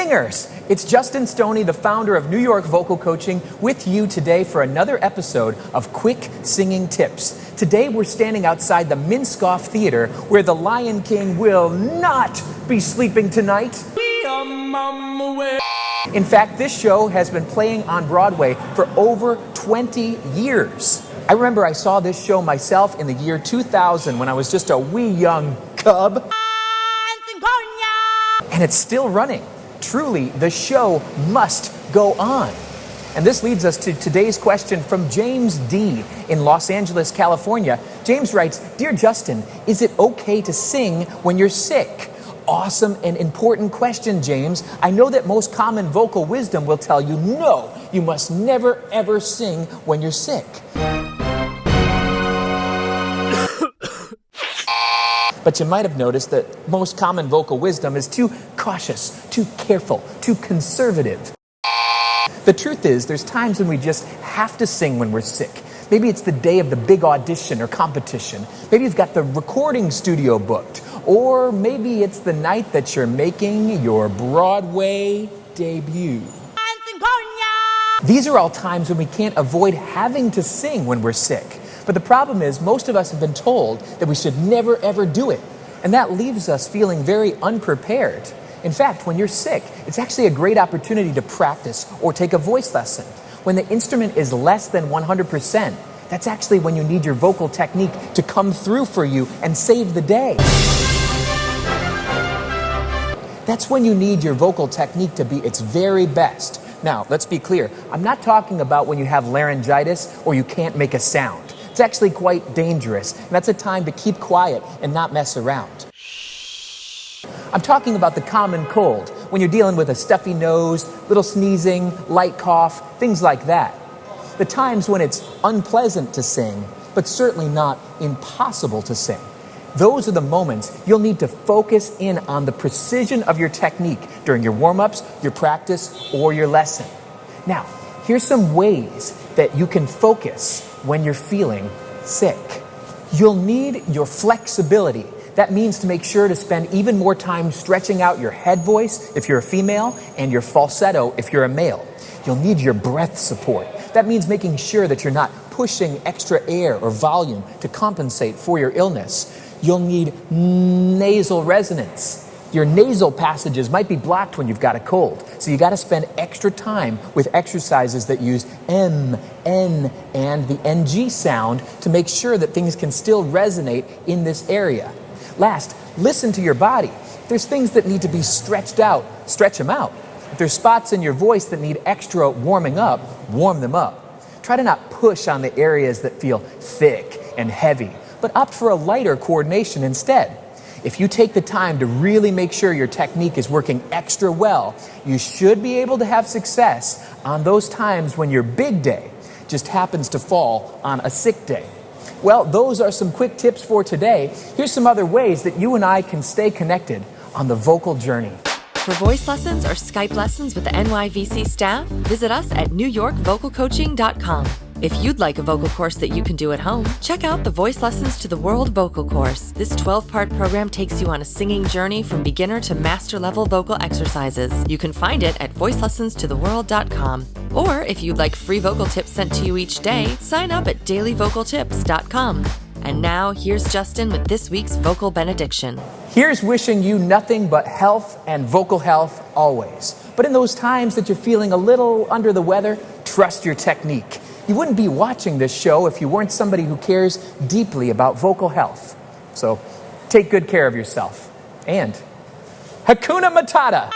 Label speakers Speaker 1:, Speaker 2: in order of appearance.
Speaker 1: singers! It's Justin Stoney, the founder of New York Vocal Coaching, with you today for another episode of Quick Singing Tips. Today we're standing outside the Minskoff Theater, where the Lion King will not be sleeping tonight. In fact, this show has been playing on Broadway for over 20 years. I remember I saw this show myself in the year 2000 when I was just a wee young cub. And it's still running. Truly, the show must go on. And this leads us to today's question from James D. in Los Angeles, California. James writes, "Dear Justin, is it okay to sing when you're sick?" Awesome and important question, James. I know that most common vocal wisdom will tell you, no, you must never ever sing when you're sick. But you might have noticed that most common vocal wisdom is too cautious, too careful, too conservative. The truth is, there's times when we just have to sing when we're sick. Maybe it's the day of the big audition or competition. Maybe you've got the recording studio booked. Or maybe it's the night that you're making your Broadway debut. These are all times when we can't avoid having to sing when we're sick. But the problem is, most of us have been told that we should never ever do it. And that leaves us feeling very unprepared. In fact, when you're sick, it's actually a great opportunity to practice or take a voice lesson. When the instrument is less than 100%, that's actually when you need your vocal technique to come through for you and save the day. That's when you need your vocal technique to be its very best. Now, let's be clear. I'm not talking about when you have laryngitis or you can't make a sound. It's actually quite dangerous, and that's a time to keep quiet and not mess around. I'm talking about the common cold, when you're dealing with a stuffy nose, little sneezing, light cough, things like that. The times when it's unpleasant to sing, but certainly not impossible to sing. Those are the moments you'll need to focus in on the precision of your technique during your warm-ups, your practice, or your lesson. Now, here's some ways that you can focus when you're feeling sick. You'll need your flexibility. That means to make sure to spend even more time stretching out your head voice if you're a female and your falsetto if you're a male. You'll need your breath support. That means making sure that you're not pushing extra air or volume to compensate for your illness. You'll need nasal resonance. Your nasal passages might be blocked when you've got a cold, so you got to spend extra time with exercises that use M, N, and the NG sound to make sure that things can still resonate in this area. Last, listen to your body. If there's things that need to be stretched out, stretch them out. If there's spots in your voice that need extra warming up, warm them up. Try to not push on the areas that feel thick and heavy, but opt for a lighter coordination instead. If you take the time to really make sure your technique is working extra well, you should be able to have success on those times when your big day just happens to fall on a sick day. Well, those are some quick tips for today. Here's some other ways that you and I can stay connected on the vocal journey.
Speaker 2: For voice lessons or Skype lessons with the NYVC staff, visit us at newyorkvocalcoaching.com. If you'd like a vocal course that you can do at home, check out the Voice Lessons to the World vocal course. This 12-part program takes you on a singing journey from beginner to master-level vocal exercises. You can find it at voicelessonstotheworld.com. Or if you'd like free vocal tips sent to you each day, sign up at dailyvocaltips.com. And now, here's Justin with this week's vocal benediction.
Speaker 1: Here's wishing you nothing but health and vocal health always. But in those times that you're feeling a little under the weather, trust your technique. You wouldn't be watching this show if you weren't somebody who cares deeply about vocal health. So take good care of yourself. And Hakuna Matata!